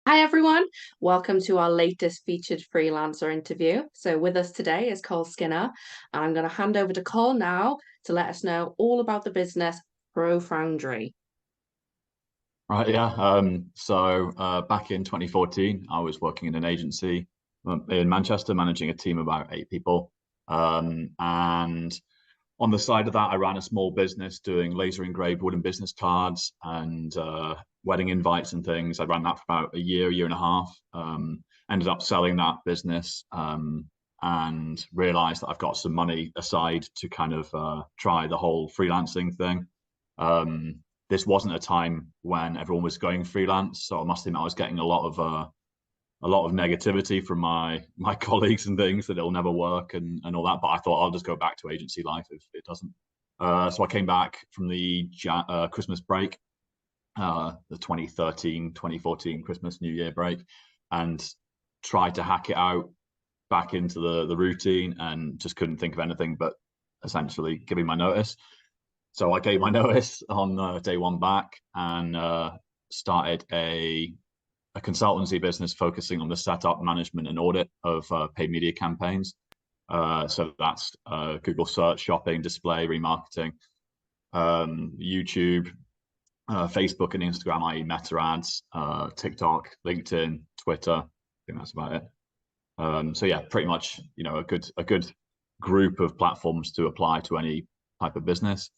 Hi everyone, welcome to our latest featured freelancer interview. So with us today is Cole Skinner, and I'm going to hand over to Cole now to let us know all about the business Pro Foundry. Right, yeah. Back in 2014, I was working in an agency in Manchester, managing a team of about 8 people. And on the side of that, I ran a small business doing laser engraved wooden business cards and wedding invites and things. I ran that for about a year and a half. Ended up selling that business and realized that I've got some money aside to kind of try the whole freelancing thing. This wasn't a time when everyone was going freelance, so I must admit I was getting a lot of negativity from my colleagues and things that it'll never work and all that. But I thought I'll just go back to agency life if it doesn't. So I came back from the Christmas break, the 2013, 2014 Christmas New Year break, and tried to hack it out back into the routine and just couldn't think of anything but essentially giving my notice. So I gave my notice on day one back and started a consultancy business focusing on the setup, management, and audit of paid media campaigns. So that's Google search, shopping, display, remarketing, YouTube, Facebook and Instagram, i.e. Meta ads, TikTok, LinkedIn, Twitter. I think that's about it. So yeah, pretty much, a good group of platforms to apply to any type of business.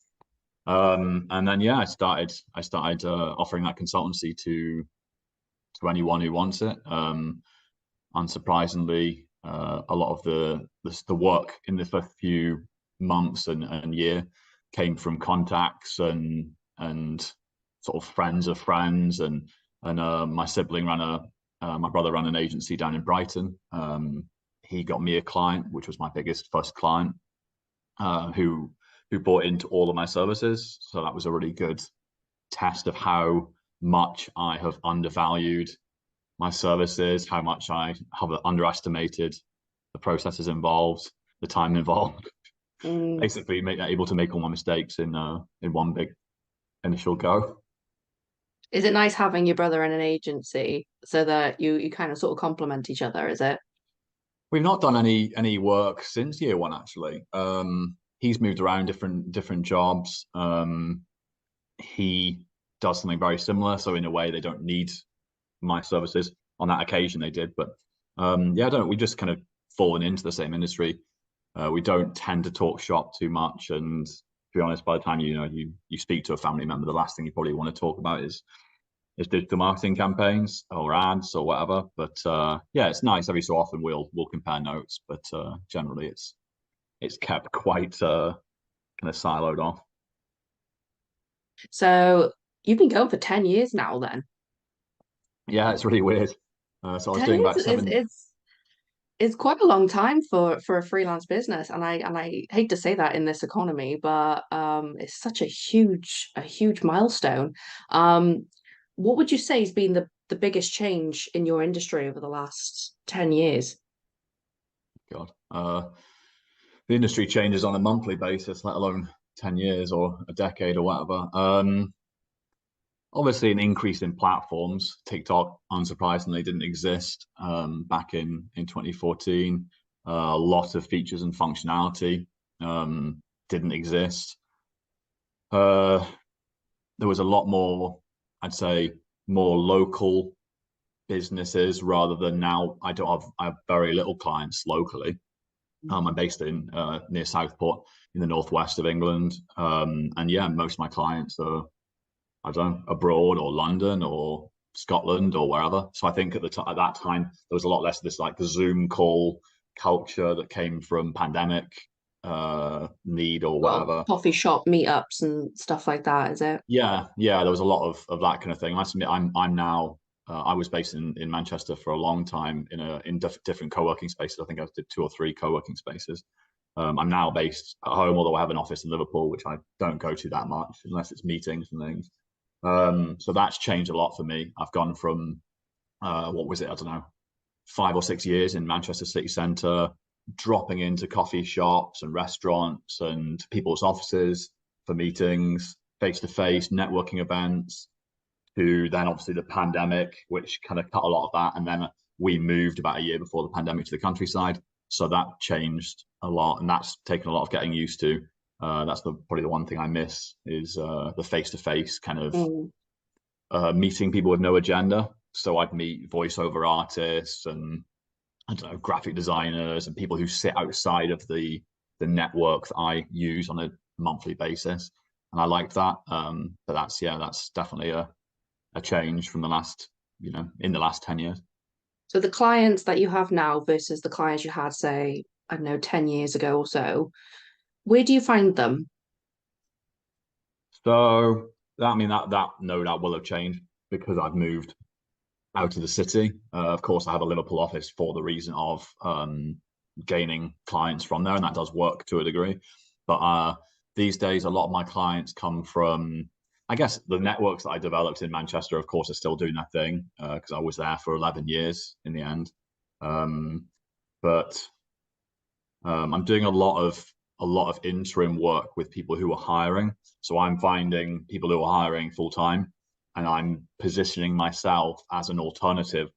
And then yeah, I started offering that consultancy to anyone who wants it. Unsurprisingly, a lot of the work in the first few months and year came from contacts and sort of friends of friends and my brother ran an agency down in Brighton. He got me a client, which was my biggest first client, who bought into all of my services. So that was a really good test of how much I have undervalued my services, how much I have underestimated the processes involved, the time involved. Mm. Basically, able to make all my mistakes in one big initial go. Is it nice having your brother in an agency so that you kind of sort of complement each other, is it? We've not done any work since year one actually. He's moved around different jobs. He does something very similar, so in a way they don't need my services. On that occasion they did, but yeah, I don't. We just kind of fallen into the same industry. We don't tend to talk shop too much, and to be honest, by the time you speak to a family member, the last thing you probably want to talk about is digital marketing campaigns or ads or whatever. But yeah, it's nice every so often we'll compare notes, but generally it's kept quite kind of siloed off. So you've been going for 10 years now then. Yeah, it's really weird. So I was 10 doing years about is seven. is quite a long time for a freelance business, and I hate to say that in this economy, but it's such a huge milestone. What would you say has been the biggest change in your industry over the last 10 years? God, the industry changes on a monthly basis, let alone 10 years or a decade or whatever. Obviously, an increase in platforms. TikTok, unsurprisingly, didn't exist back in 2014. A lot of features and functionality didn't exist. Uh, there was a lot more, I'd say, more local businesses rather than now. I have very little clients locally. I'm based in near Southport in the northwest of England, and yeah, most of my clients are I don't know abroad or London or Scotland or wherever. So I think at that time there was a lot less of this like Zoom call culture that came from pandemic need or Well, whatever. coffee shop meetups and stuff like that, is it? Yeah, there was a lot of that kind of thing. I must admit, I'm now. I was based in Manchester for a long time in different co-working spaces. I think I did two or three co-working spaces. I'm now based at home, although I have an office in Liverpool, which I don't go to that much unless it's meetings and things. So that's changed a lot for me. I've gone from what was it? I don't know, 5 or 6 years in Manchester city centre, dropping into coffee shops and restaurants and people's offices for meetings, face to face networking events, to then obviously the pandemic, which kind of cut a lot of that. And then we moved about a year before the pandemic to the countryside. So that changed a lot, and that's taken a lot of getting used to. That's probably the one thing I miss is the face-to-face kind of Mm. meeting people with no agenda. So I'd meet voiceover artists and I don't know, graphic designers and people who sit outside of the network that I use on a monthly basis. And I liked that. But that's definitely a change from the last, in the last 10 years. So the clients that you have now versus the clients you had, say, I don't know, 10 years ago or so, where do you find them? So that, I mean, that no doubt will have changed because I've moved out of the city. Of course, I have a Liverpool office for the reason of gaining clients from there, and that does work to a degree. But these days, a lot of my clients come from, I guess, the networks that I developed in Manchester. Of course, are still doing that thing because I was there for 11 years in the end. Um, but I'm doing a lot of interim work with people who are hiring. So I'm finding people who are hiring full time, and I'm positioning myself as an alternative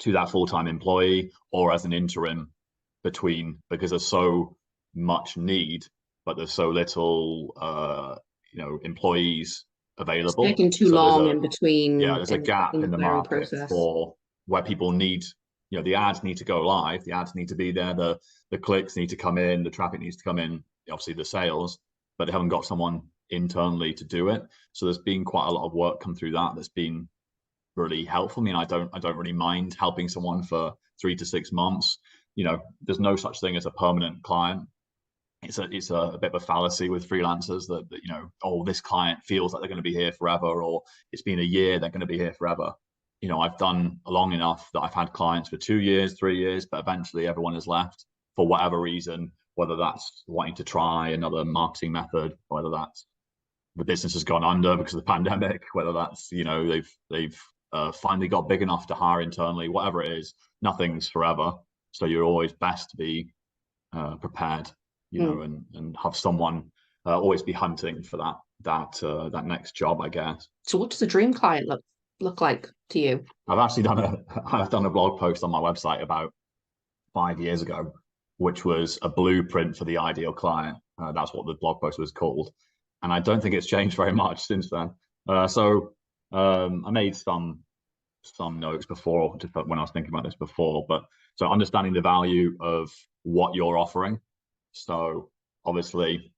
to that full time employee or as an interim between because there's so much need, but there's so little employees It's available. taking too So long in yeah, between there's a gap in in the the hiring market process. for where people need, the ads need to go live, the ads need to be there, the clicks need to come in, the traffic needs to come in, obviously the sales, but they haven't got someone internally to do it. So there's been quite a lot of work come through that's been really helpful. I mean, I don't really mind helping someone for 3 to 6 months. There's no such thing as a permanent client. It's a bit of a fallacy with freelancers that oh, this client feels like they're going to be here forever, or it's been a year, they're going to be here forever. I've done long enough that I've had clients for 2 years, 3 years, but eventually everyone has left for whatever reason, whether that's wanting to try another marketing method, whether that's the business has gone under because of the pandemic, whether that's they've finally got big enough to hire internally, whatever it is, nothing's forever. So you're always best to be prepared, Mm. and have someone always be hunting for that next job, I guess. So what does a dream client look like to you? I've actually I've done a blog post on my website about 5 years ago, which was a blueprint for the ideal client. That's what the blog post was called, and I don't think it's changed very much since then. So I made some notes before, just when I was thinking about this before, but so understanding the value of what you're offering. So obviously,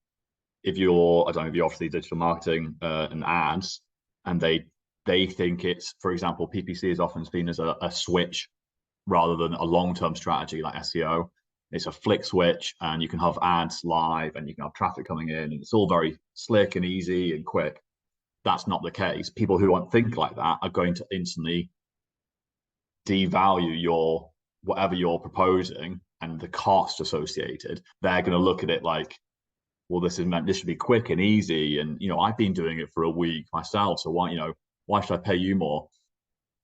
if you're, I don't know, if you're obviously digital marketing and ads, and they think it's, for example, PPC is often seen as a switch rather than a long-term strategy like SEO. It's a flick switch, and you can have ads live, and you can have traffic coming in, and it's all very slick and easy and quick. That's not the case. People who don't think like that are going to instantly devalue your whatever you're proposing and the cost associated. They're going to look at it like, well, this should be quick and easy, and I've been doing it for a week myself, so why should I pay you more?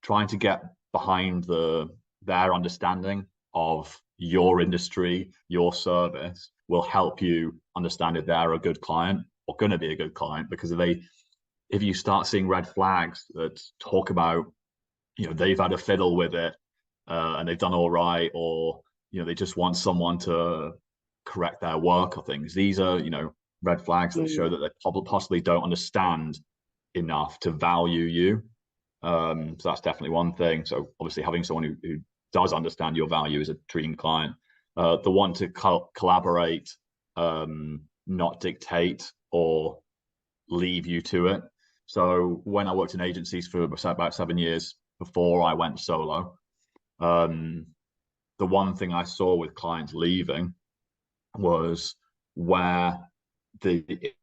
Trying to get behind their understanding of your industry, your service will help you understand if they're a good client or going to be a good client. Because if you start seeing red flags that talk about, they've had a fiddle with it and they've done all right, or they just want someone to correct their work or things. These are red flags that Mm. show that they possibly don't understand enough to value you. So that's definitely one thing. So obviously having someone who does understand your value is a dream client. The one to collaborate, not dictate or leave you to it. So when I worked in agencies for about 7 years before I went solo, um, the one thing I saw with clients leaving was where it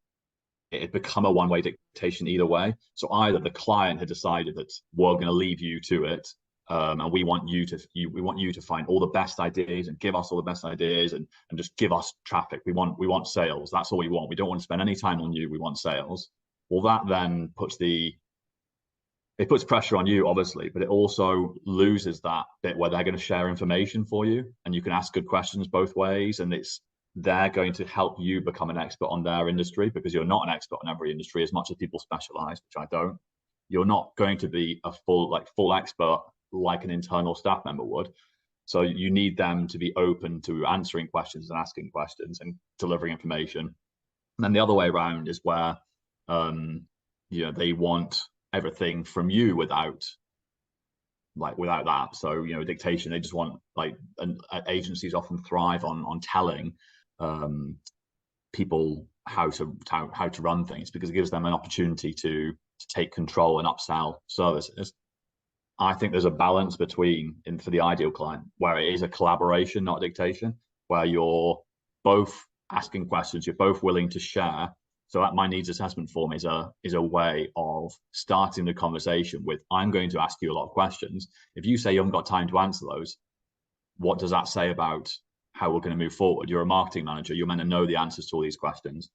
had become a one-way dictation either way. So either the client had decided that we're going to leave you to it, and we want you to find all the best ideas and give us all the best ideas and just give us traffic. We want sales. That's all we want. We don't want to spend any time on you. We want sales. Well, that then puts pressure on you, obviously, but it also loses that bit where they're going to share information for you, and you can ask good questions both ways, and they're going to help you become an expert on their industry, because you're not an expert on every industry as much as people specialize, which I don't. you're not going to be a full expert like an internal staff member would. So you need them to be open to answering questions and asking questions and delivering information. And then the other way around is where they want everything from you without that. So dictation, they just want and agencies often thrive on telling people how to run things, because it gives them an opportunity to take control and upsell services. I think there's a balance between, for the ideal client, where it is a collaboration, not dictation, where you're both asking questions, you're both willing to share. So that my needs assessment form is a way of starting the conversation with, I'm going to ask you a lot of questions. If you say you haven't got time to answer those, what does that say about how we're going to move forward? You're a marketing manager. You're meant to know the answers to all these questions.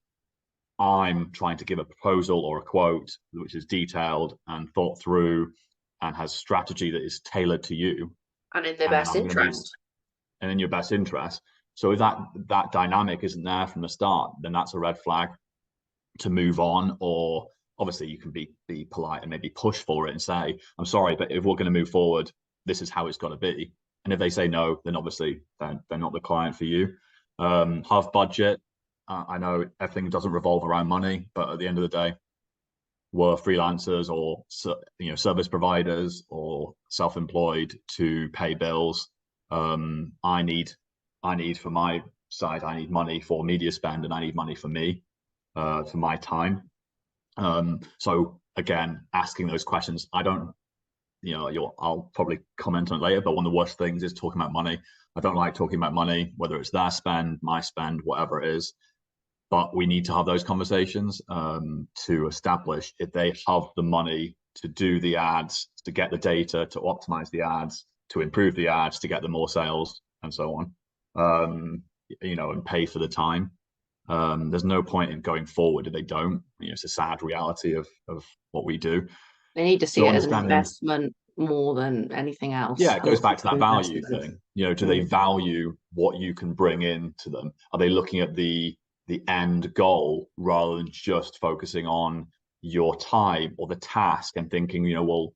I'm trying to give a proposal or a quote which is detailed and thought through and has strategy that is tailored to you. And in their And then best I'm going to need, interest. and in your best interest. So if that dynamic isn't there from the start, then that's a red flag to move on. Or obviously you can be polite and maybe push for it and say, I'm sorry, but if we're going to move forward, this is how it's got to be. And if they say no, then obviously they're not the client for you. Have budget. I know everything doesn't revolve around money, but at the end of the day, we're freelancers or service providers or self-employed to pay bills. I need for my side, I need money for media spend, and I need money for me, for my time. So again, asking those questions, I don't, I'll probably comment on it later, but one of the worst things is talking about money. I don't like talking about money, whether it's their spend, my spend, whatever it is. But we need to have those conversations to establish if they have the money to do the ads, to get the data, to optimize the ads, to improve the ads, to get them more sales, and so on. And pay for the time. There's no point in going forward if they don't. It's a sad reality of what we do. They need to see So it as an understanding, investment more than anything else. yeah, it goes back to that value Investment. thing. Do they value what you can bring in to them? Are they looking at the end goal rather than just focusing on your time or the task and thinking, well,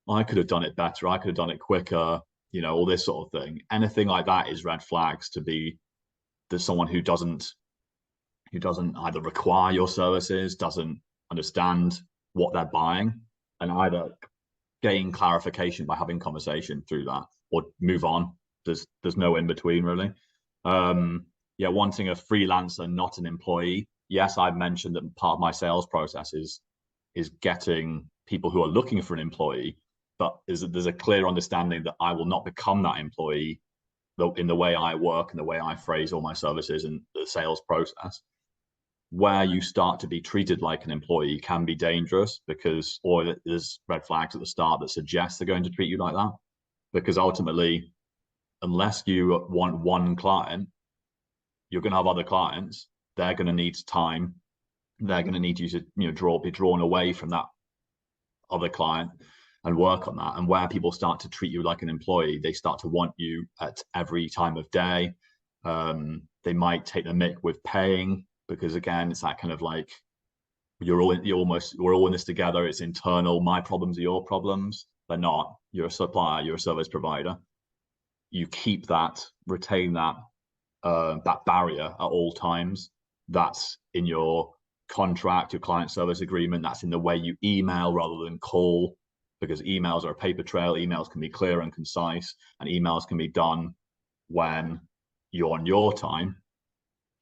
I could have done it better, I could have done it quicker, all this sort of thing. Anything like that is red flags to be. There's someone who doesn't either require your services, doesn't understand what they're buying, and either gain clarification by having conversation through that or move on. There's no in between really. Wanting a freelancer, not an employee. Yes, I've mentioned that part of my sales process is getting people who are looking for an employee, but there's a clear understanding that I will not become that employee in the way I work and the way I phrase all my services and the sales process. Where you start to be treated like an employee can be dangerous, because or there's red flags at the start that suggest they're going to treat you like that, because ultimately, unless you want one client, you're going to have other clients. They're going to need time. They're going to need you to be drawn away from that other client and work on that. And where people start to treat you like an employee, they start to want you at every time of day. They might take the mick with paying, because again, it's that kind of like we're all in this together. It's internal. My problems are your problems. They're not. You're a supplier. You're a service provider. You keep that, retain that barrier at all times. That's in your contract, your client service agreement. That's in the way you email rather than call, because emails are a paper trail. Emails can be clear and concise, and emails can be done when you're on your time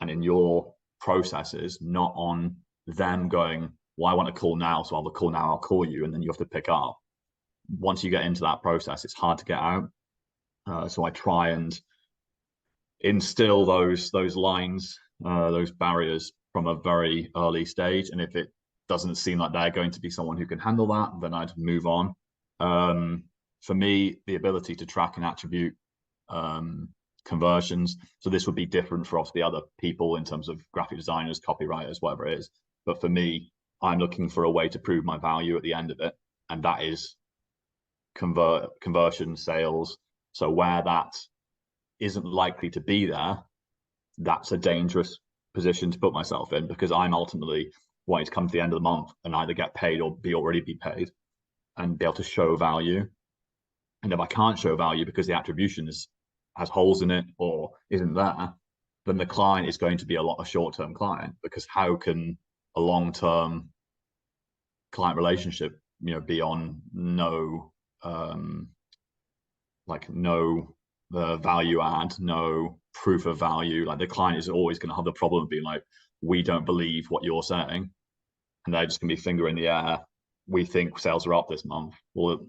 and in your processes, not on them going, well, I want to call now, so I'll call now, I'll call you, and then you have to pick up. Once you get into that process, it's hard to get out. So I try and instill those lines, those barriers from a very early stage. And if it doesn't seem like they're going to be someone who can handle that, then I'd move on. For me, the ability to track and attribute conversions. So this would be different for the other people in terms of graphic designers, copywriters, whatever it is. But for me, I'm looking for a way to prove my value at the end of it. And that is conversion, sales. So where that isn't likely to be there, that's a dangerous position to put myself in, because I'm ultimately wanting to come to the end of the month and either get paid or already be paid. and be able to show value. And if I can't show value because the attribution has holes in it or isn't there, then the client is going to be a short-term client, because how can a long-term client relationship, be on um, no value add, no proof of value. Like, the client is always going to have the problem of being like, we don't believe what you're saying, and they're just going to be finger in the air. We think sales are up this month. Well,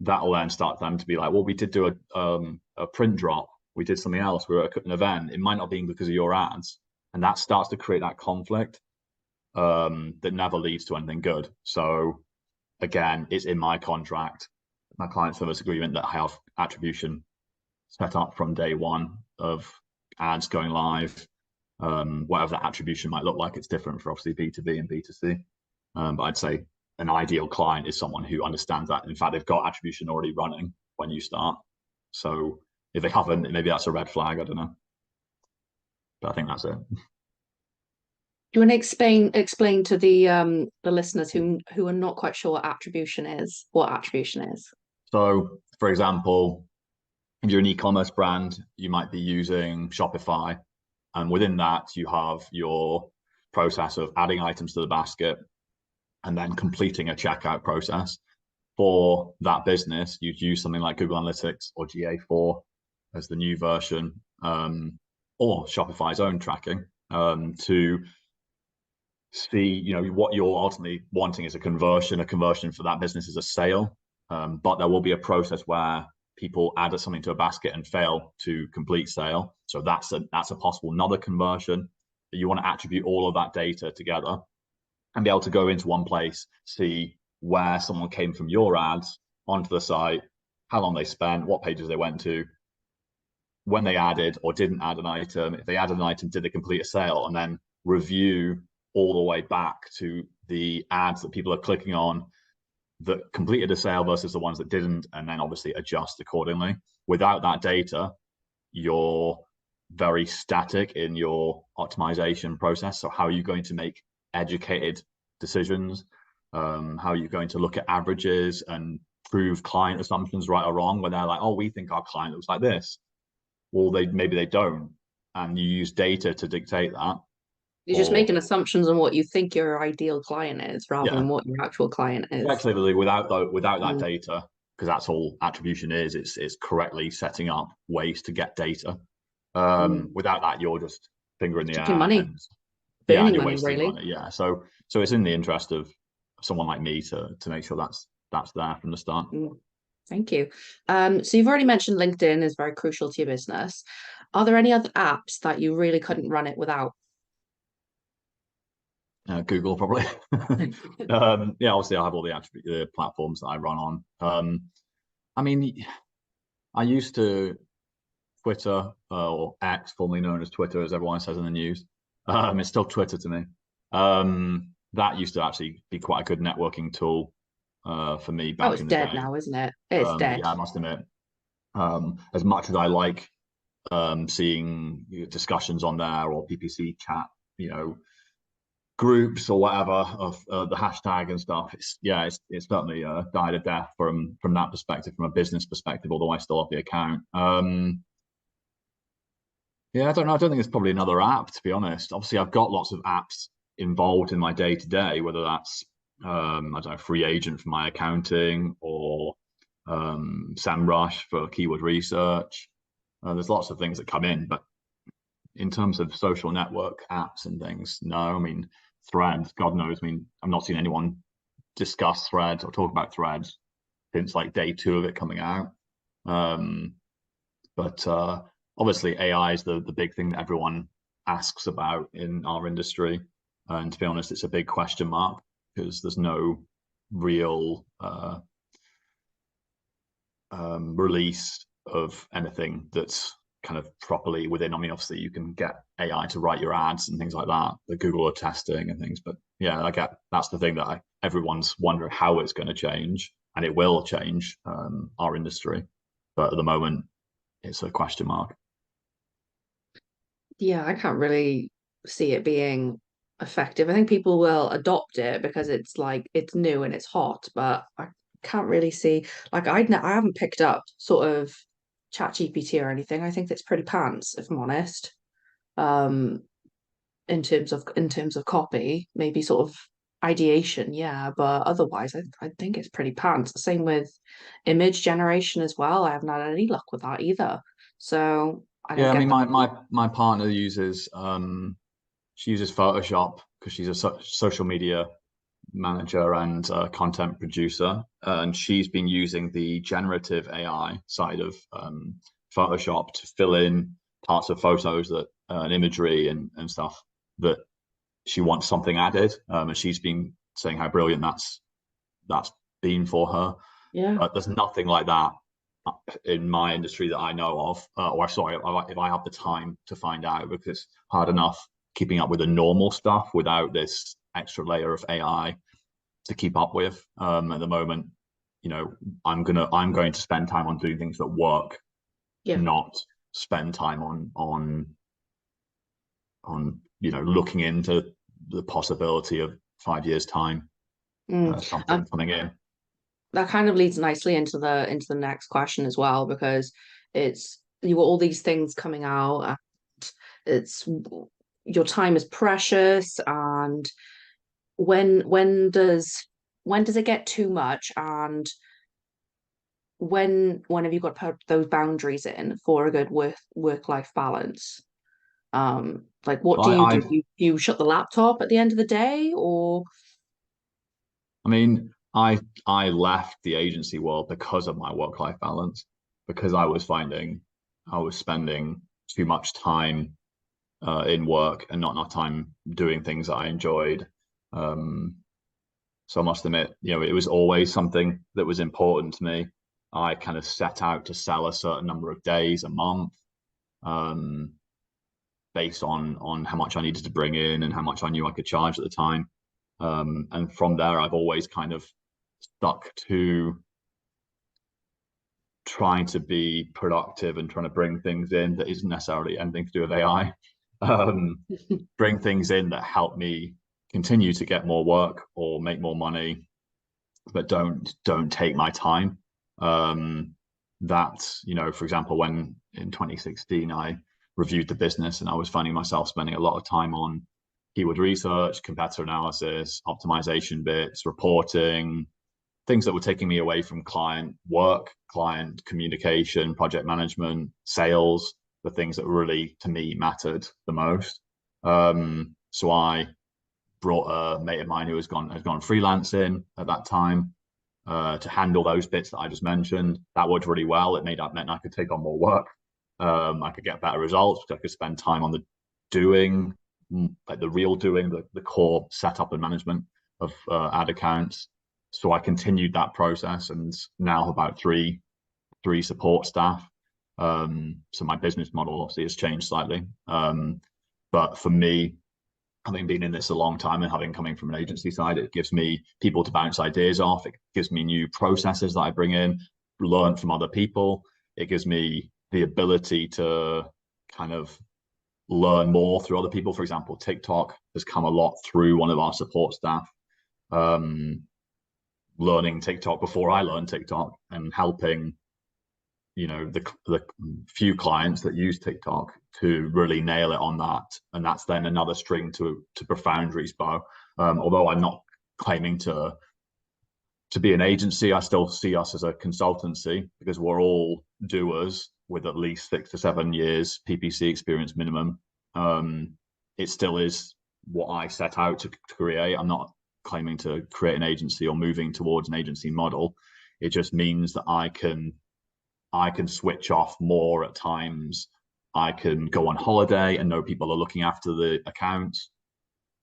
that will then start them to be like, well, we did do a print drop, we did something else, we were at an event. It might not be because of your ads, and that starts to create that conflict that never leads to anything good. So again, it's in my contract, my client service agreement, that I have attribution set up from day one of ads going live. Whatever that attribution might look like, it's different for obviously B2B and B2C. But I'd say an ideal client is someone who understands that. In fact, they've got attribution already running when you start. So if they haven't, maybe that's a red flag. I don't know. But I think that's it. Do you want to explain to the listeners who are not quite sure what attribution is, what attribution is? So, for example, if you're an e-commerce brand, you might be using Shopify, and within that, you have your process of adding items to the basket and then completing a checkout process. For that business, you'd use something like Google Analytics or GA4 as the new version, or Shopify's own tracking, to see, what you're ultimately wanting is a conversion. A conversion for that business is a sale, but there will be a process where people add something to a basket and fail to complete sale. So that's a possible another conversion. You want to attribute all of that data together and be able to go into one place, see where someone came from your ads onto the site, how long they spent, what pages they went to, when they added or didn't add an item. If they added an item, did they complete a sale? And then review all the way back to the ads that people are clicking on that completed a sale versus the ones that didn't, and then obviously adjust accordingly. Without that data, you're very static in your optimization process. So how are you going to make educated decisions? How are you going to look at averages and prove client assumptions right or wrong when they're like, oh, we think our client looks like this? Well, maybe they don't, and you use data to dictate that. You're just Or making assumptions on what you think your ideal client is rather yeah, than what your actual client is. effectively, without that Mm, data, because that's all attribution is, it's correctly setting up ways to get data. mm. Without that, you're just finger in the Chucking air, money, and yeah, and burning you're money, wasting really. money. Yeah, so it's in the interest of someone like me to make sure that's there from the start. Mm, thank you. So you've already mentioned LinkedIn is very crucial to your business. Are there any other apps that you really couldn't run it without? Google probably. Yeah, obviously I have all the platforms that I run on. I mean, I used to Twitter, or X, formerly known as Twitter, as everyone says in the news. It's still Twitter to me. That used to actually be quite a good networking tool for me Oh, back it's in the dead day. now, isn't it? It's dead. Yeah, I must admit, as much as I like seeing discussions on there or PPC chat, you know, groups or whatever of the hashtag and stuff, it's certainly died a death from that perspective, from a business perspective. Although I still have the account. Yeah, I don't know. I don't think it's probably another app, to be honest. Obviously, I've got lots of apps involved in my day to day, whether that's I don't know, Free Agent for my accounting, or SEMrush for keyword research. There's lots of things that come in, but in terms of social network apps and things, no. I mean, Threads, God knows. I mean, I've not seen anyone discuss Threads or talk about Threads since like day two of it coming out. Um, but obviously, AI is the big thing that everyone asks about in our industry. And to be honest, it's a big question mark because there's no real release of anything that's kind of properly within. I mean, obviously, you can get AI to write your ads and things like that that Google are testing and things. But yeah, I get that's the thing that everyone's wondering how it's going to change, and it will change our industry. But at the moment, it's a question mark. Yeah, I can't really see it being effective. I think people will adopt it because it's like it's new and it's hot, but can't really see. Like I haven't picked up sort of chat GPT or anything. I think it's pretty pants, if I'm honest. Um, in terms of copy, maybe sort of ideation, yeah, but otherwise I think it's pretty pants. Same with image generation as well. I haven't had any luck with that either. So I don't Yeah, I get mean, that. my partner uses she uses Photoshop because she's a social media manager and content producer, and she's been using the generative AI side of Photoshop to fill in parts of photos that and imagery and stuff that she wants something added, and she's been saying how brilliant that's been for her. Yeah. There's nothing like that in my industry that I know of, or sorry, if I have the time to find out, because it's hard enough keeping up with the normal stuff without this extra layer of AI to keep up with. At the moment, you know, I'm going to spend time on doing things that work, Yeah. not spend time on looking into the possibility of 5 years time, Mm. something coming in. That kind of leads nicely into the next question as well, because it's you got all these things coming out, and it's your time is precious, and when does it get too much, and when have you got to put those boundaries in for a good work life balance? Like what do I, you I do? You shut the laptop at the end of the day, or I mean, I left the agency world because of my work-life balance, because I was finding I was spending too much time in work and not enough time doing things that I enjoyed. Um, so I must admit, it was always something that was important to me. I kind of set out to sell a certain number of days a month, um, based on how much I needed to bring in and how much I knew I could charge at the time. And from there, I've always kind of stuck to trying to be productive and trying to bring things in that isn't necessarily anything to do with AI. Um, Bring things in that help me continue to get more work or make more money, but don't take my time. Um, for example, when in 2016 I reviewed the business and I was finding myself spending a lot of time on keyword research, competitor analysis, optimization bits, reporting, things that were taking me away from client work, client communication, project management, sales, the things that really to me mattered the most. So I brought a mate of mine who has gone freelancing at that time, to handle those bits that I just mentioned. That worked really well. It meant I could take on more work. I could get better results because I could spend time on the doing, like the real doing, the core setup and management of ad accounts. So I continued that process, and now have about three support staff. So my business model obviously has changed slightly. But for me, having been in this a long time and having coming from an agency side, it gives me people to bounce ideas off. It gives me new processes that I bring in, learn from other people. It gives me the ability to kind of learn more through other people. For example, TikTok has come a lot through one of our support staff, um, learning TikTok before I learned TikTok and helping the few clients that use TikTok to really nail it on that, and that's then another string to Profoundry's bow. Although I'm not claiming to be an agency, I still see us as a consultancy because we're all doers with at least 6 to 7 years PPC experience minimum. It still is what I set out to create. I'm not claiming to create an agency or moving towards an agency model. It just means that I can switch off more at times. I can go on holiday and know people are looking after the accounts,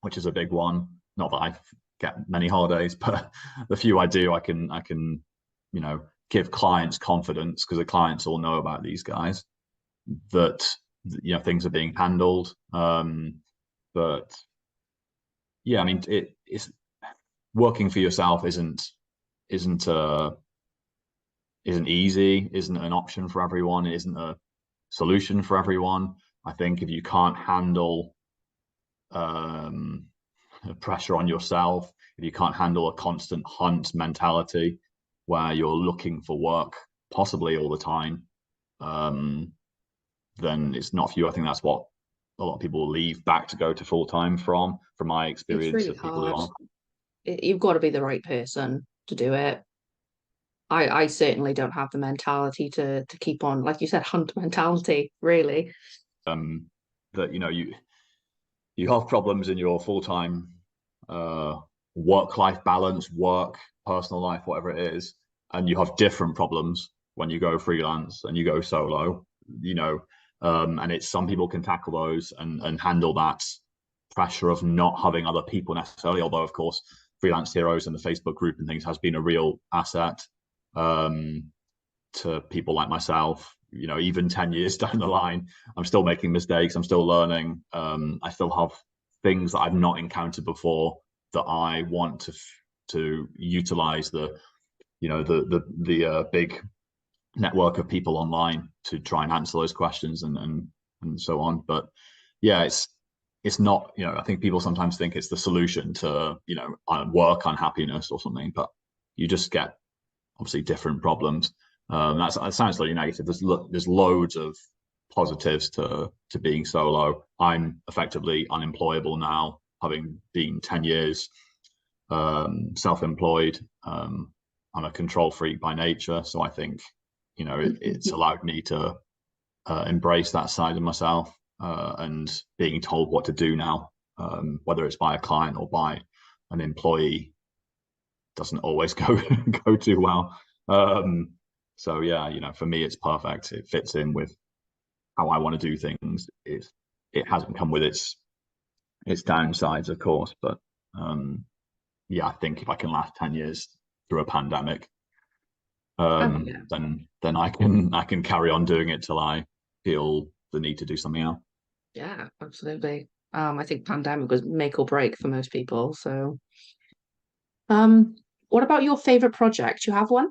which is a big one. Not that I get many holidays, but the few I do, I can give clients confidence because the clients all know about these guys that things are being handled. But yeah, I mean it's working for yourself isn't isn't easy, isn't an option for everyone, isn't a solution for everyone. I think if you can't handle pressure on yourself, if you can't handle a constant hunt mentality, where you're looking for work possibly all the time, um, then it's not for you. I think that's what a lot of people leave back to go to full time from my It's experience really of people who hard. are. You've got to be the right person to do it. I certainly don't have the mentality to keep on, like you said, hunt mentality, really. That you have problems in your full time work life balance, work, personal life, whatever it is, and you have different problems when you go freelance and you go solo. And it's some people can tackle those and handle that pressure of not having other people necessarily. Although, of course, Freelance Heroes and the Facebook group and things has been a real asset. Um, to people like myself, even 10 years down the line, I'm still making mistakes. I'm still learning. I still have things that I've not encountered before that I want to utilize the big network of people online to try and answer those questions and so on. But yeah, it's not, I think people sometimes think it's the solution to, work unhappiness or something, but you just get obviously different problems. That sounds slightly negative. There's loads of positives to being solo. I'm effectively unemployable now, having been 10 years self-employed. I'm a control freak by nature, so I think it's allowed me to embrace that side of myself, and being told what to do now, whether it's by a client or by an employee, doesn't always go too well. So yeah, for me, it's perfect. It fits in with how I want to do things. It hasn't come with its downsides, of course, but yeah, I think if I can last 10 years through a pandemic, Oh yeah, then I can carry on doing it till I feel the need to do something else. yeah, absolutely. I think pandemic was make or break for most people. So, what about your favorite project? You have one?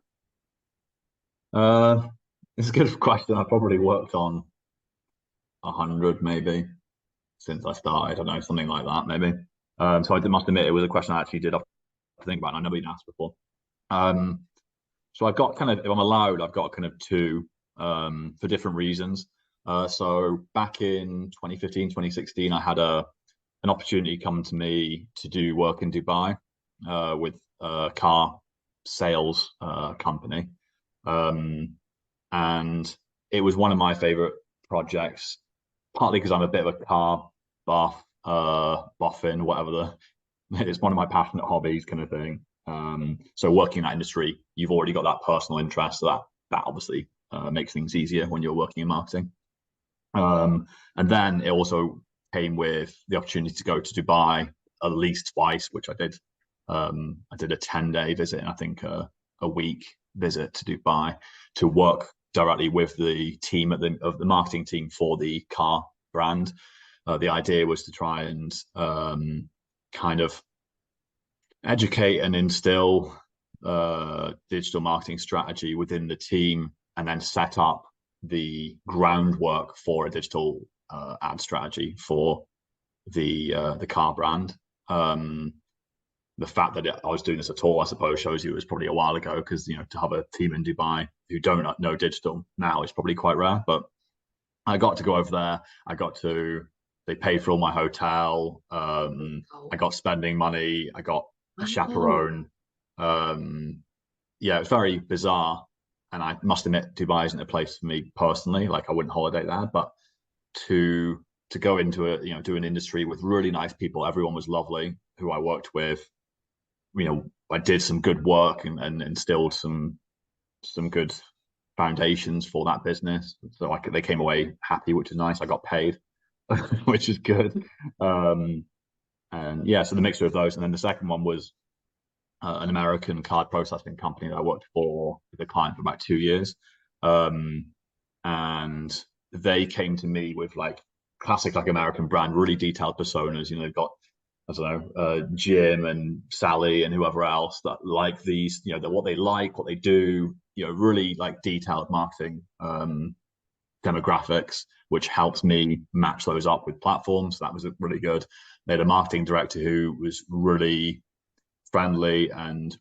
Uh, it's a good question. I probably worked on 100 maybe since I started. I don't know, something like that maybe. So I must admit it was a question I actually did have to think about, and I never been asked before. Um, so I've got kind of, if I'm allowed, I've got kind of two, for different reasons. So back in 2015, 2016, I had an opportunity come to me to do work in Dubai, with a car sales company. Um, and it was one of my favorite projects, partly because I'm a bit of a car boffin, whatever it's one of my passionate hobbies kind of thing. So working in that industry, you've already got that personal interest, so that obviously makes things easier when you're working in marketing. And then it also came with the opportunity to go to Dubai at least twice, which I did. I did a 10-day visit and I think a week visit to Dubai to work directly with the team of the marketing team for the car brand. The idea was to try and kind of educate and instill digital marketing strategy within the team, and then set up the groundwork for a digital ad strategy for the car brand. The fact that I was doing this at all, I suppose, shows you it was probably a while ago, because to have a team in Dubai who don't know digital now is probably quite rare. But I got to go over there. They paid for all my hotel. I Oh, got spending money. I got a wow. chaperone. Um, yeah, it was very bizarre. And I must admit, Dubai isn't a place for me personally. Like, I wouldn't holiday there, but to to go into do an industry with really nice people. Everyone was lovely who I worked with. I did some good work and instilled some good foundations for that business. So they came away happy, which is nice. I got paid, which is good. Um, and yeah, so the mixture of those. And then the second one was an American card processing company that I worked for with a client for about 2 years. Um, and they came to me with like classic, like American brand, really detailed personas. They've got, I don't know, Jim and Sally and whoever else that like these, what they like, what they do, really like detailed marketing demographics, which helps me match those up with platforms. That was really good. They had a marketing director who was really friendly and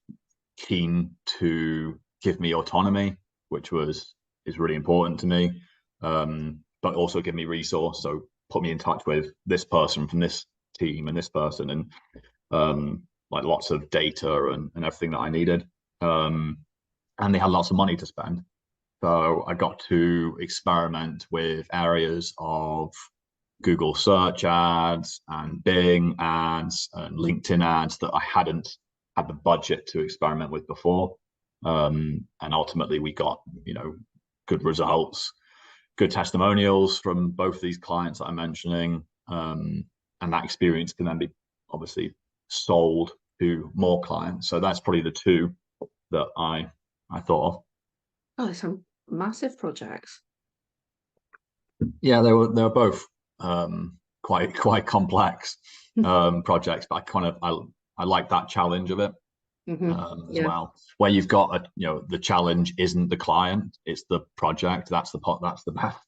keen to give me autonomy, which is really important to me, but also give me resource. So put me in touch with this person from this team and this person, and like lots of data and everything that I needed. And they had lots of money to spend. So I got to experiment with areas of Google search ads and Bing ads and LinkedIn ads that I hadn't had the budget to experiment with before. And ultimately we got, good results, good testimonials from both these clients that I'm mentioning. And that experience can then be obviously sold to more clients. So that's probably the two that I thought of. Oh, there's some massive projects. Yeah, they were both quite complex projects, but I like that challenge of it as Yeah. well. Where you've got the challenge isn't the client, it's the project. That's the best.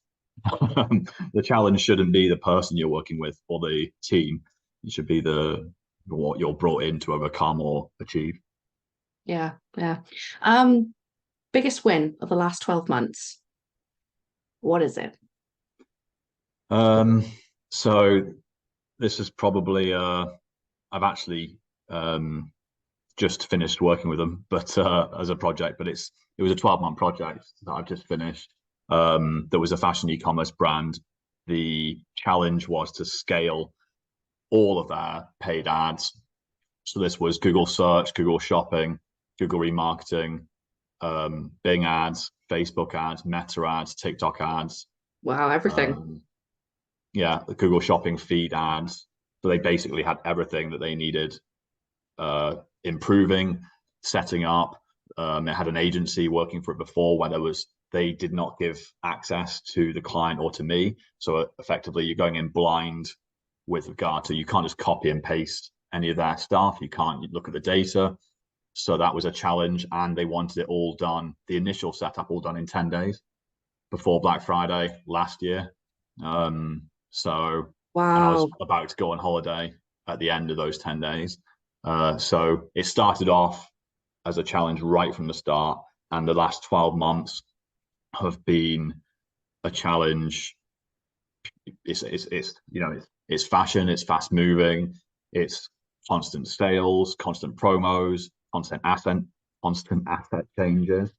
The challenge shouldn't be the person you're working with or the team. It should be the what you're brought in to overcome or achieve. Yeah. Yeah. Um, Biggest win of the last 12 months. What is it? Um, so this is probably I've actually just finished working with them, but as a project. But it was a 12-month project that I've just finished. There was a fashion e-commerce brand. The challenge was to scale all of their paid ads. So this was Google search, Google shopping, Google remarketing, Bing ads, Facebook ads, Meta ads, TikTok ads. Wow, everything. Yeah, the Google shopping feed ads. So they basically had everything that they needed improving, setting up. It had an agency working for it before where they did not give access to the client or to me. So effectively, you're going in blind with regard to, you can't just copy and paste any of their stuff. You can't look at the data. So that was a challenge, and they wanted it all done, the initial setup all done in 10 days before Black Friday last year. So, and I was Wow. about to go on holiday at the end of those 10 days. So it started off as a challenge right from the start, and the last 12 months have been a challenge. It's fashion, it's fast moving, it's constant sales, constant promos, constant asset changes.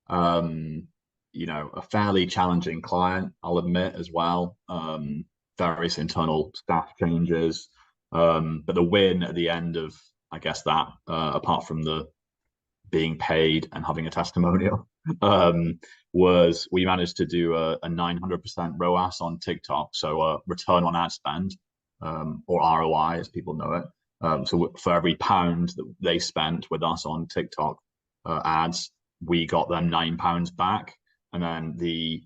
Um, a fairly challenging client, I'll admit as well. Various internal staff changes. But the win at the end of, I guess that, apart from the being paid and having a testimonial, was we managed to do a 900% ROAS on TikTok, so a return on ad spend, or ROI as people know it. So for every pound that they spent with us on TikTok ads, we got them £9 back, and then the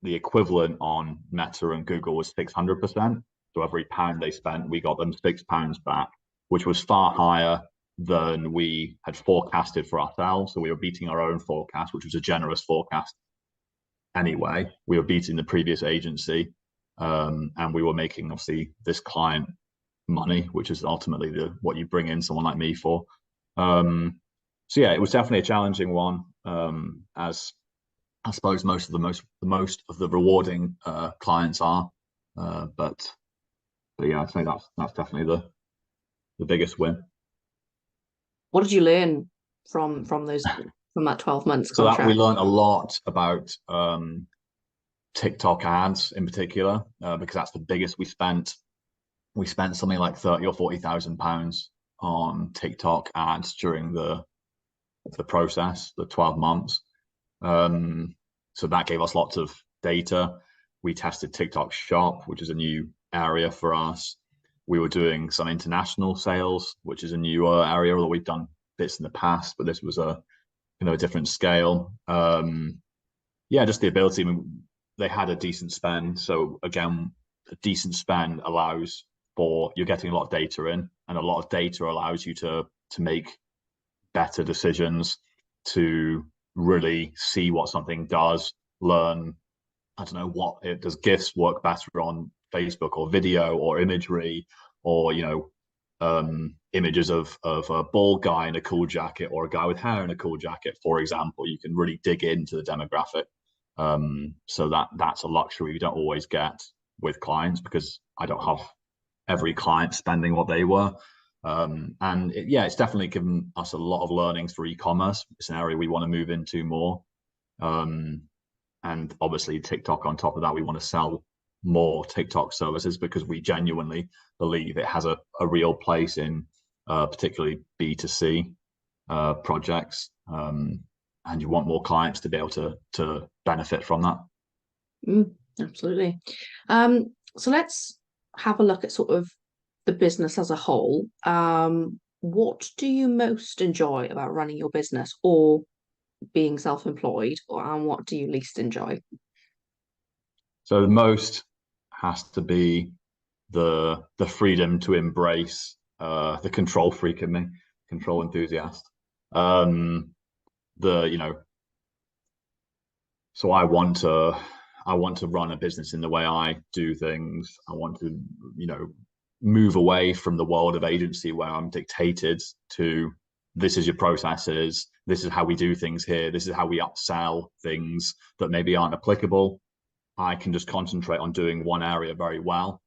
equivalent on Meta and Google was 600%. So every pound they spent, we got them £6 back, which was far higher than we had forecasted for ourselves. So we were beating our own forecast, which was a generous forecast anyway. We were beating the previous agency, and we were making obviously this client money, which is ultimately what you bring in someone like me for. So yeah, it was definitely a challenging one, as I suppose most of the rewarding clients are. But yeah, I'd say that's definitely the biggest win. What did you learn from that 12 months So that we contract? learned a lot about TikTok ads in particular, because that's the biggest we spent. We spent something like 30 or 40,000 pounds on TikTok ads during the process, the 12 months. So that gave us lots of data. We tested TikTok Shop, which is a new area for us. We were doing some international sales, which is a newer area, although we've done bits in the past, but this was a different scale. Yeah, just the ability. I mean, they had a decent spend. So again, a decent spend allows for, you're getting a lot of data in, and a lot of data allows you to make better decisions, to really see what something does, learn, I don't know, what it does GIFs work better on Facebook, or video or imagery, or images of a bald guy in a cool jacket or a guy with hair in a cool jacket, for example. You can really dig into the demographic. So that's a luxury we don't always get with clients, because I don't have every client spending what they were. And yeah, it's definitely given us a lot of learnings for e-commerce. It's an area we want to move into more. And obviously TikTok on top of that, we want to sell more TikTok services, because we genuinely believe it has a real place in particularly B2C projects. And you want more clients to be able to benefit from that. Absolutely. So let's have a look at sort of the business as a whole. What do you most enjoy about running your business or being self-employed, and what do you least enjoy? So the most has to be the freedom to embrace the control freak in me, control enthusiast. The so I want to run a business in the way I do things. I want to move away from the world of agency where I'm dictated to, this is your processes, this is how we do things here, this is how we upsell things that maybe aren't applicable. I can just concentrate on doing one area very well,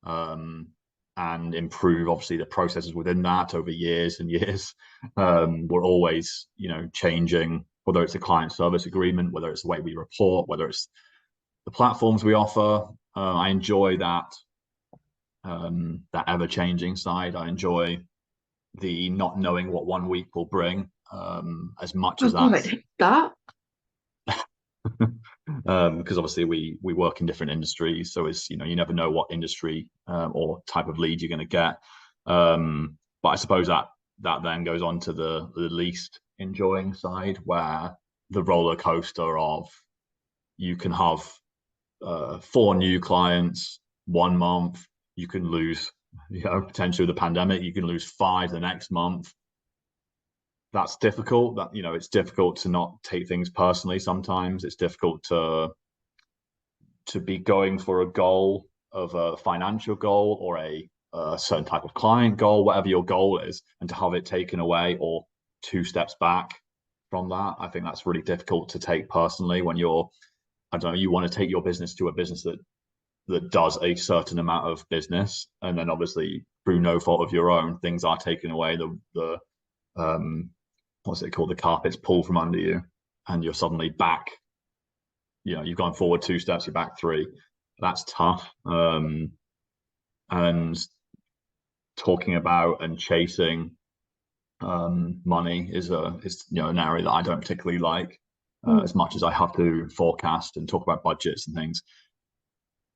and improve obviously the processes within that over years and years. We're always changing, whether it's a client service agreement, whether it's the way we report, whether it's the platforms we offer. I enjoy that ever-changing side. I enjoy the not knowing what one week will bring, as much Oh as God, I that's hate that. because obviously we work in different industries, so it's you never know what industry or type of lead you're going to get. But I suppose that then goes on to the least enjoying side, where the roller coaster of, you can have 4 new clients 1 month, you can lose, potentially the pandemic, you can lose 5 the next month. That's difficult. That it's difficult to not take things personally. Sometimes it's difficult to be going for a goal, of a financial goal or a certain type of client goal, whatever your goal is, and to have it taken away or 2 steps back from that. I think that's really difficult to take personally when you're, I don't know, you want to take your business to a business that does a certain amount of business, and then obviously through no fault of your own, things are taken away. The what's it called? The carpet's pulled from under you, and you're suddenly back. You've gone forward 2 steps, you're back 3. That's tough. And talking about and chasing money is an area that I don't particularly like. As much as I have to forecast and talk about budgets and things,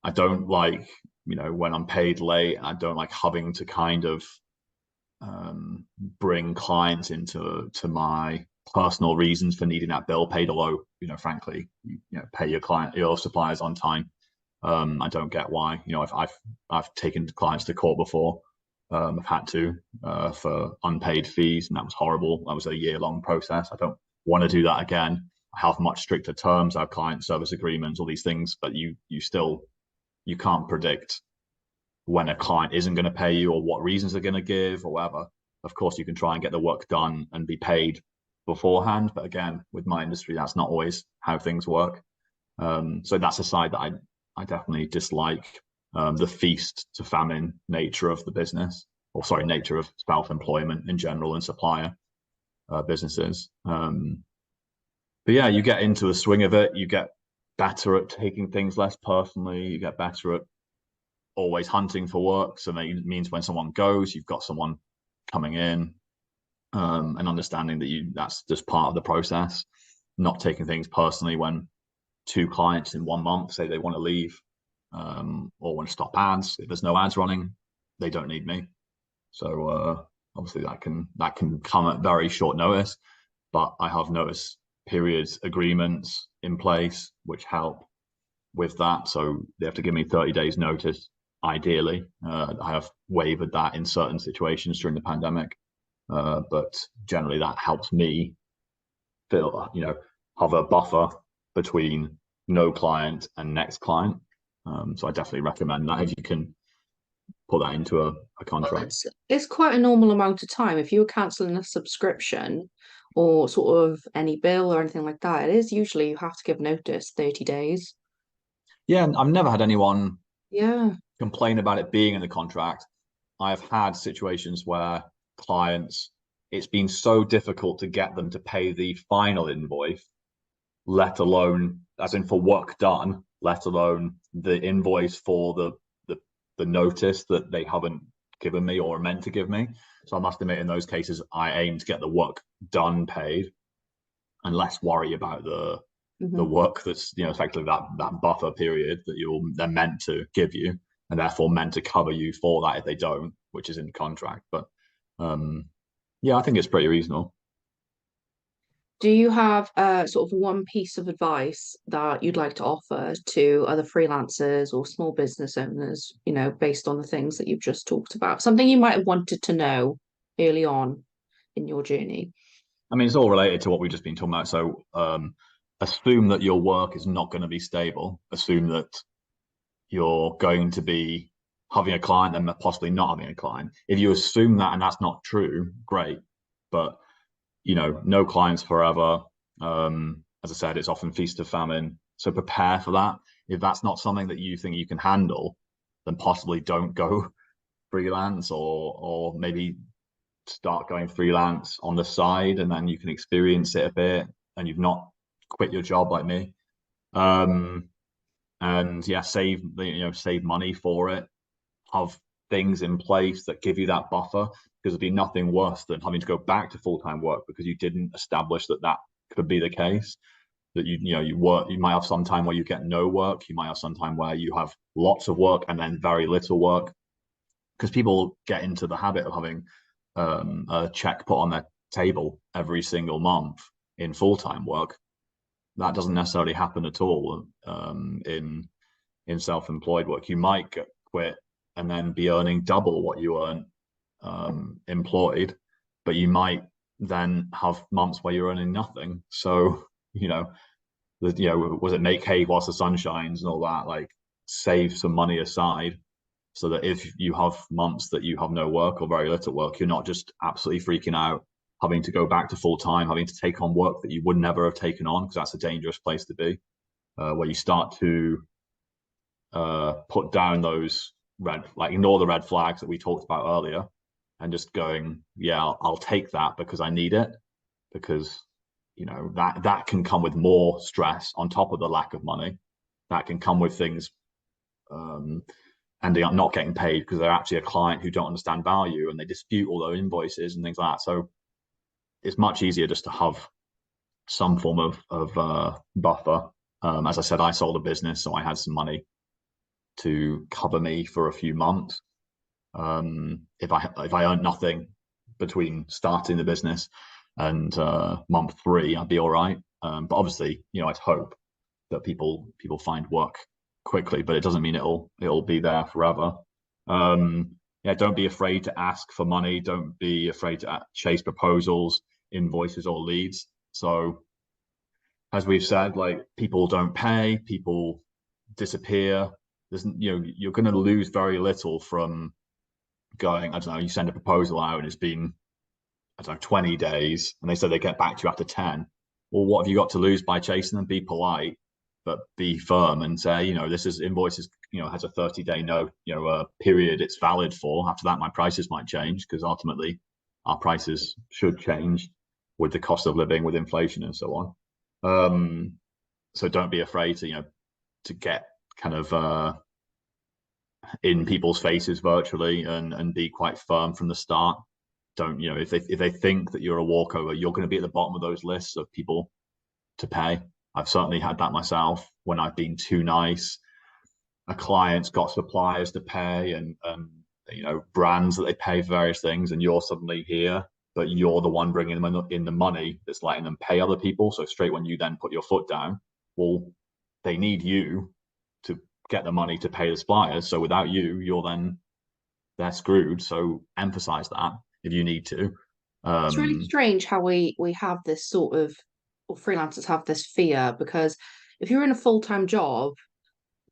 I don't like, when I'm paid late. I don't like having to kind of bring clients into my personal reasons for needing that bill paid. Although, frankly, pay your suppliers on time. I don't get why. I've taken clients to court before. I've had to for unpaid fees, and that was horrible. That was a year-long process. I don't want to do that again. I have much stricter terms. I have client service agreements, all these things, but you can't predict when a client isn't going to pay you or what reasons they're going to give or whatever. Of course, you can try and get the work done and be paid beforehand, but again, with my industry, that's not always how things work. So that's a side that I definitely dislike. The feast to famine nature of the business, or sorry, nature of self-employment in general and supplier businesses. But yeah, you get into the swing of it. You get better at taking things less personally. You get better at always hunting for work. So that means when someone goes, you've got someone coming in, and understanding that's just part of the process. Not taking things personally when 2 clients in 1 month say they want to leave, or want to stop ads. If there's no ads running, they don't need me. So obviously that can come at very short notice, but I have notice periods agreements in place which help with that. So they have to give me 30 days notice ideally. I have waived that in certain situations during the pandemic, but generally that helps me feel, have a buffer between no client and next client. So I definitely recommend that if you can put that into a Well, contract. it's quite a normal amount of time. If you were cancelling a subscription or sort of any bill or anything like that, it is usually you have to give notice 30 days. Yeah, and I've never had anyone Yeah. complain about it being in the contract. I've had situations where clients, it's been so difficult to get them to pay the final invoice, let alone, as in for work done, let alone the invoice for the, the notice that they haven't given me or meant to give me. So I must admit, in those cases, I aim to get the work done paid and less worry about the Hmm. work that's effectively that buffer period that they're meant to give you and therefore meant to cover you for that if they don't, which is in the contract. But um, yeah, I think it's pretty reasonable. Do you have sort of one piece of advice that you'd like to offer to other freelancers or small business owners, based on the things that you've just talked about? Something you might have wanted to know early on in your journey. I mean, it's all related to what we've just been talking about. So assume that your work is not going to be stable. Assume that you're going to be having a client and possibly not having a client. If you assume that and that's not true, great. But no clients forever. As I said, it's often feast or famine. So prepare for that. If that's not something that you think you can handle, then possibly don't go freelance or maybe start going freelance on the side and then you can experience it a bit and you've not quit your job like me. Um, and yeah, save money for it, have things in place that give you that buffer because it'd be nothing worse than having to go back to full-time work because you didn't establish that that could be the case, that you might have some time where you get no work, you might have some time where you have lots of work and then very little work because people get into the habit of having a check put on their table every single month in full-time work. That doesn't necessarily happen at all in self-employed work. You might get quit and then be earning double what you earn employed, but you might then have months where you're earning nothing. So, was it make hay whilst the sun shines and all that? Like save some money aside so that if you have months that you have no work or very little work, you're not just absolutely freaking out, having to go back to full time, having to take on work that you would never have taken on, because that's a dangerous place to be, where you start to put down those ignore the red flags that we talked about earlier, and just going, yeah, I'll take that because I need it, because that can come with more stress on top of the lack of money. That can come with things ending up not getting paid because they're actually a client who don't understand value and they dispute all their invoices and things like that. So it's much easier just to have some form of buffer. As I said, I sold a business, so I had some money to cover me for a few months. If I earned nothing between starting the business and month three, I'd be all right. But obviously, I'd hope that people find work quickly, but it doesn't mean it'll be there forever. Yeah, don't be afraid to ask for money. Don't be afraid to chase proposals, invoices, or leads. So as we've said, like people don't pay, people disappear. You're going to lose very little from going. I don't know. You send a proposal out and it's been, I don't know, 20 days, and they said they get back to you after 10. Well, what have you got to lose by chasing them? Be polite, but be firm and say, this is invoices, has a 30-day period it's valid for. After that, my prices might change because ultimately our prices should change with the cost of living, with inflation and so on. So don't be afraid to get kind of in people's faces virtually and be quite firm from the start. Don't if they think that you're a walkover, you're going to be at the bottom of those lists of people to pay. I've certainly had that myself when I've been too nice. A client's got suppliers to pay and brands that they pay for various things, and you're suddenly here, but you're the one bringing them in the money that's letting them pay other people. So straight when you then put your foot down, well, they need you to get the money to pay the suppliers. So without you, they're screwed. So emphasize that if you need to. It's really Um, strange how we have this sort of, or freelancers have this fear because if you're in a full-time job,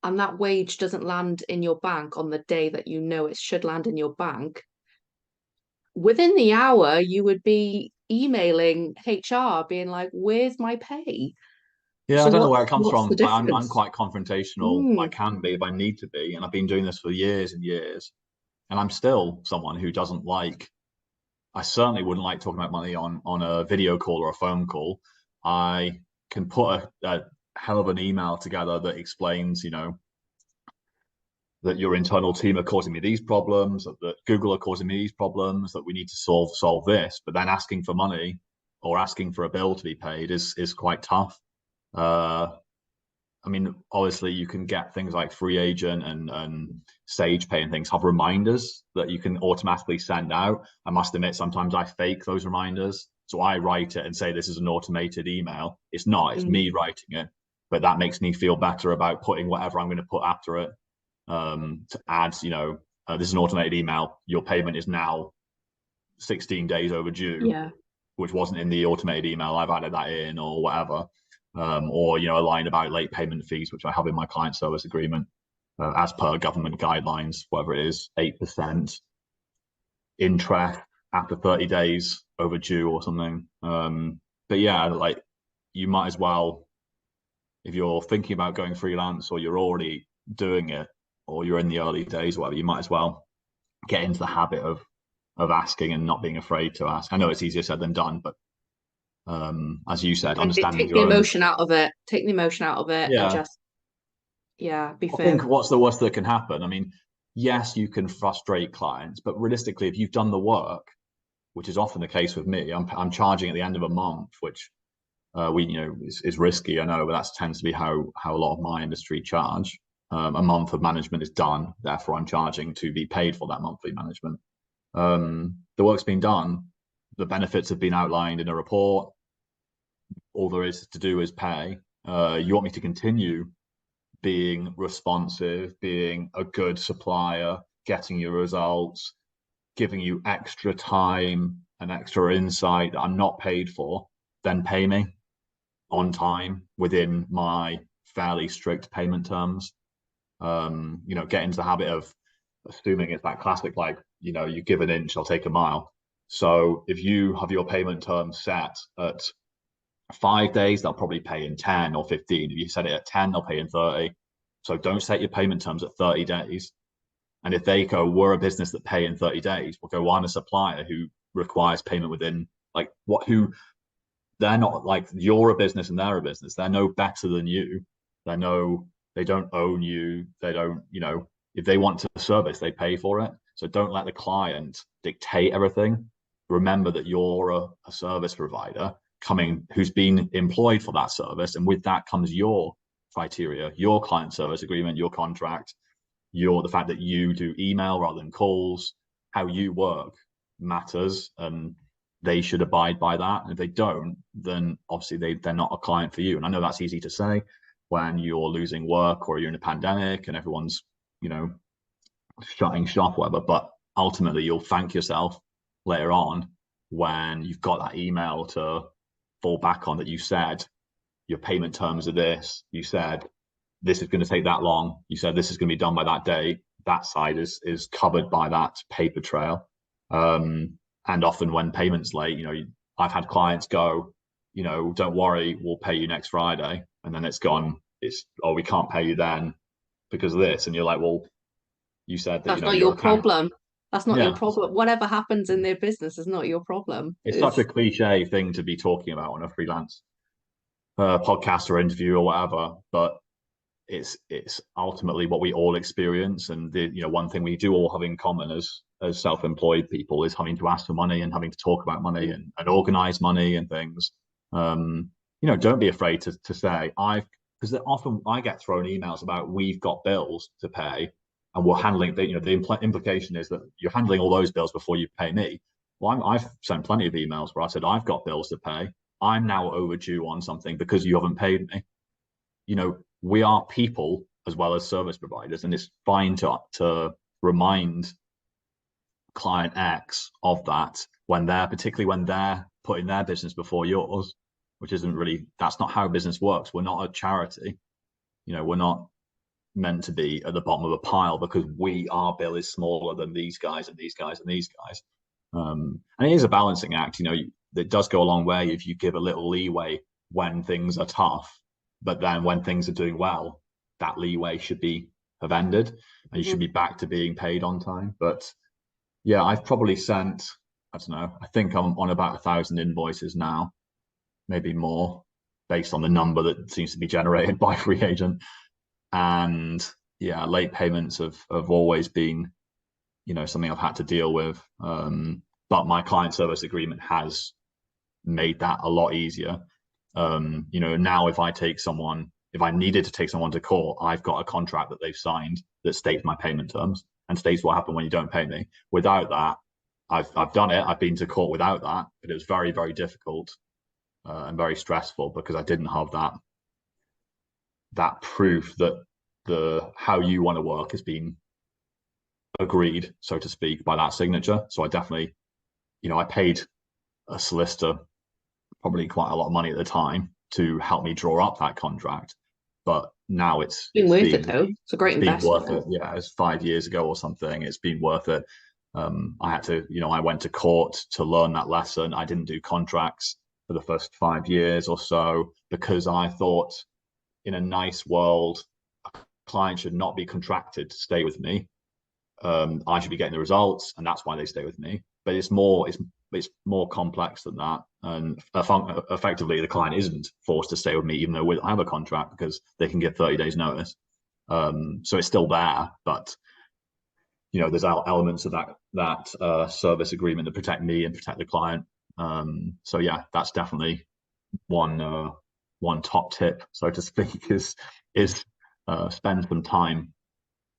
and that wage doesn't land in your bank on the day that you know it should land in your bank, within the hour you would be emailing HR being like, "Where's my pay?" Yeah, I So don't know where it comes what's the from. I'm difference? quite confrontational. I Mm, can be if I need to be, and I've been doing this for years and years. And I'm still someone who doesn't like. I certainly wouldn't like talking about money on a video call or a phone call. I can put a hell of an email together that explains, that your internal team are causing me these problems, that Google are causing me these problems, that we need to solve this. But then asking for money or asking for a bill to be paid is quite tough. Uh, I mean, obviously, you can get things like Free Agent and Sage Pay and things have reminders that you can automatically send out. I must admit, sometimes I fake those reminders. So I write it and say this is an automated email. It's not, it's mm, me writing it. But that makes me feel better about putting whatever I'm going to put after it, to add, this is an automated email. Your payment is now 16 days overdue, yeah. which wasn't in the automated email. I've added that in or whatever. Or a line about late payment fees, which I have in my client service agreement, as per government guidelines, whatever it is, 8% interest after 30 days overdue or something. But yeah, like you might as well, if you're thinking about going freelance or you're already doing it or you're in the early days or whatever, you might as well get into the habit of asking and not being afraid to ask. I know it's easier said than done, but as you said, understanding Take the your own. emotion out of it. Take the emotion out of it and Yeah, just, yeah, be I think firm. what's the worst that can happen? I mean, yes, you can frustrate clients, but realistically, if you've done the work, which is often the case with me, I'm charging at the end of a month, which we is risky. I know, but that tends to be how a lot of my industry charge. A month of management is done, therefore I'm charging to be paid for that monthly management. The work's been done, the benefits have been outlined in a report. All there is to do is pay. You want me to continue being responsive, being a good supplier, getting your results, giving you extra time and extra insight that I'm not paid for, then pay me on time within my fairly strict payment terms. Get into the habit of assuming it's that classic, like, you give an inch, I'll take a mile. So if you have your payment terms set at 5 days, they'll probably pay in 10 or 15. If you set it at 10, they'll pay in 30. So don't set your payment terms at 30 days. And if they go, we're a business that pay in 30 days, we'll go on a supplier who requires payment within, like, they're not, like, you're a business and they're a business. They're no better than you. They don't own you. They don't, if they want to service, they pay for it. So don't let the client dictate everything. Remember that you're a service provider who's been employed for that service. And with that comes your criteria, your client service agreement, your contract, the fact that you do email rather than calls, how you work matters, and they should abide by that. And if they don't, then obviously they're not a client for you. And I know that's easy to say when you're losing work or you're in a pandemic and everyone's, shutting shop, whatever. But ultimately, you'll thank yourself later on when you've got that email to fall back on, that you said your payment terms are this. You said this is going to take that long. You said this is going to be done by that date. That side is covered by that paper trail. And often when payments late, I've had clients go, don't worry, we'll pay you next Friday, and then it's gone. We can't pay you then because of this, and you're like, well, you said that That's not your your account. problem. That's not your Yeah, problem. Whatever happens in their business is not your problem. it's such a cliche thing to be talking about on a freelance podcast or interview or whatever, but it's ultimately what we all experience. And one thing we do all have in common as self-employed people is having to ask for money and having to talk about money and organize money and things. Don't be afraid to say because often I get thrown emails about we've got bills to pay and we're handling the implication is that you're handling all those bills before you pay me. Well, I've sent plenty of emails where I said I've got bills to pay. I'm now overdue on something because you haven't paid me. We are people as well as service providers, and it's fine to remind client X of that particularly when they're putting their business before yours, which isn't really, that's not how business works. We're not a charity. We're not meant to be at the bottom of a pile because our bill is smaller than these guys and these guys and these guys. And it is a balancing act. It does go a long way if you give a little leeway when things are tough, but then when things are doing well, that leeway should be have ended and you should be back to being paid on time. But yeah, I've probably sent, I don't know, I think I'm on about 1,000 invoices now, maybe more, based on the number that seems to be generated by free agent. And yeah, late payments have always been, something I've had to deal with. But my client service agreement has made that a lot easier. Now if I needed to take someone to court, I've got a contract that they've signed that states my payment terms and states what happened when you don't pay me. Without that, I've done it. I've been to court without that, but it was very, very difficult and very stressful because I didn't have that proof that the how you want to work has been agreed, so to speak, by that signature. So I definitely, I paid a solicitor probably quite a lot of money at the time to help me draw up that contract. But now Been worth it though. It's a great it's been worth it. investment. Yeah, it's 5 years ago or something. It's been worth it. I had to, I went to court to learn that lesson. I didn't do contracts for the first 5 years or so because I thought in a nice world, a client should not be contracted to stay with me. I should be getting the results, and that's why they stay with me. But it's more complex than that. And effectively, the client isn't forced to stay with me, even though I have a contract, because they can give 30 days notice. So it's still there, but there's elements of that service agreement that protect me and protect the client. So yeah, that's definitely one top tip, so to speak, is spend some time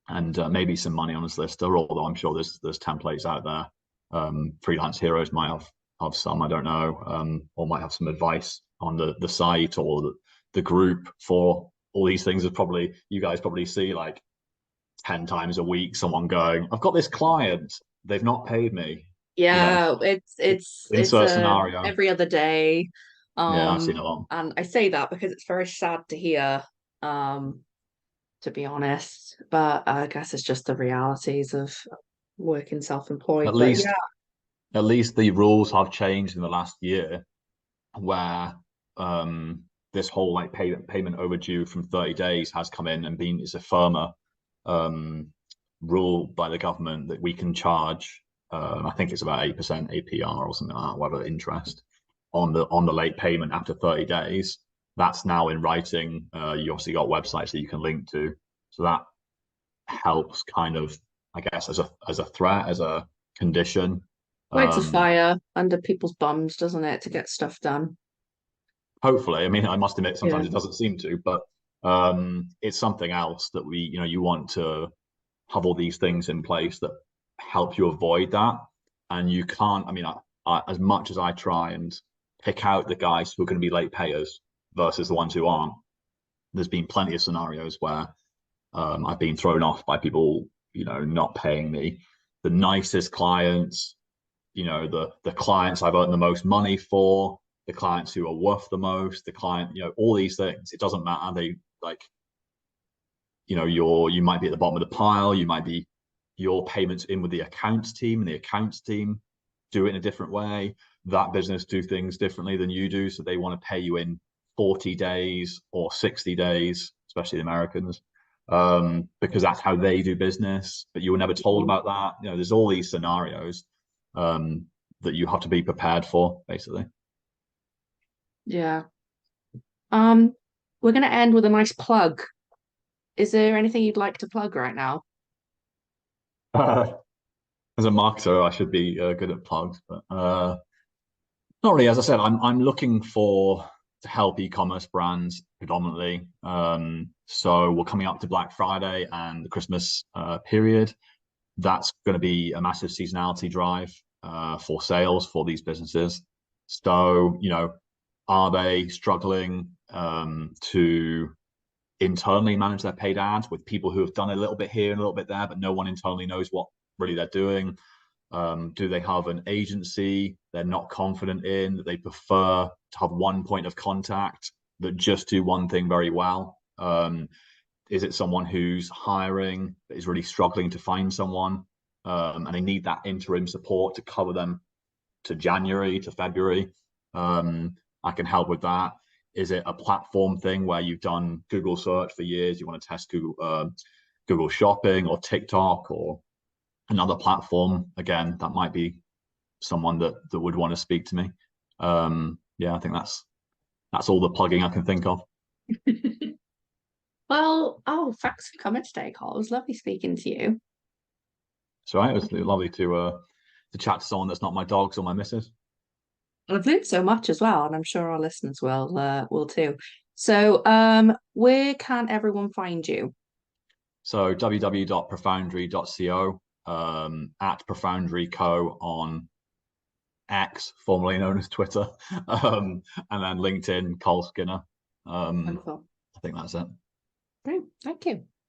and maybe some money on a solicitor, although I'm sure there's templates out there. Freelance Heroes might have some, I don't know, or might have some advice on the site or the group for all these things. You guys probably see like 10 times a week someone going, I've got this client, they've not paid me. Yeah, it's Insert scenario. every other day. Yeah, I've seen a lot. And I say that because it's very sad to hear, um, to be honest. But I guess it's just the realities of working self-employed. At But yeah, least at least the rules have changed in the last year where this whole like payment overdue from 30 days has come in and it's a firmer um, rule by the government that we can charge I think it's about 8% APR or something like that, whatever interest on the late payment after 30 days. That's now in writing. You obviously got websites that you can link to. So that helps kind of, I guess, as a threat, as a condition. lights a Um, fire under people's bums, doesn't it, to get stuff done? Hopefully, I mean, I must admit Yeah. sometimes it doesn't seem to, but it's something else that you want to have all these things in place that help you avoid that. And you can't, I mean, as much as I try and pick out the guys who are going to be late payers versus the ones who aren't, there's been plenty of scenarios where I've been thrown off by people, not paying me. The nicest clients, the clients I've earned the most money for, the clients who are worth the most, the client, all these things. It doesn't matter. They like, you might be at the bottom of the pile, you might be your payments in with the accounts team, and the accounts team do it in a different way. That business do things differently than you do. So they want to pay you in 40 days or 60 days, especially the Americans, because that's how they do business. But you were never told about that. There's all these scenarios that you have to be prepared for, basically. Yeah. Um, we're gonna end with a nice plug. Is there anything you'd like to plug right now? As a marketer, I should be good at plugs, but not really. As I said, I'm looking to help e-commerce brands predominantly. So we're coming up to Black Friday and the Christmas period. That's going to be a massive seasonality drive for sales for these businesses. So, are they struggling to internally manage their paid ads with people who have done a little bit here and a little bit there, but no one internally knows what really they're doing? Do they have an agency they're not confident in, that they prefer to have one point of contact that just do one thing very well? Is it someone who's hiring that is really struggling to find someone, and they need that interim support to cover them to January to February? I can help with that. Is it a platform thing where you've done Google search for years? You want to test Google Shopping or TikTok or another platform? Again, that might be someone that would want to speak to me. Yeah, I think that's all the plugging I can think of. Well, oh, thanks for coming today, Carl. It was lovely speaking to you. So it was lovely to chat to someone that's not my dogs or my missus. I've learned so much as well, and I'm sure our listeners will too. So, where can everyone find you? So www.profoundry.co, at Profoundry Co on X, formerly known as Twitter, and then LinkedIn, Cole Skinner. Wonderful. I think that's it. Great. Thank you.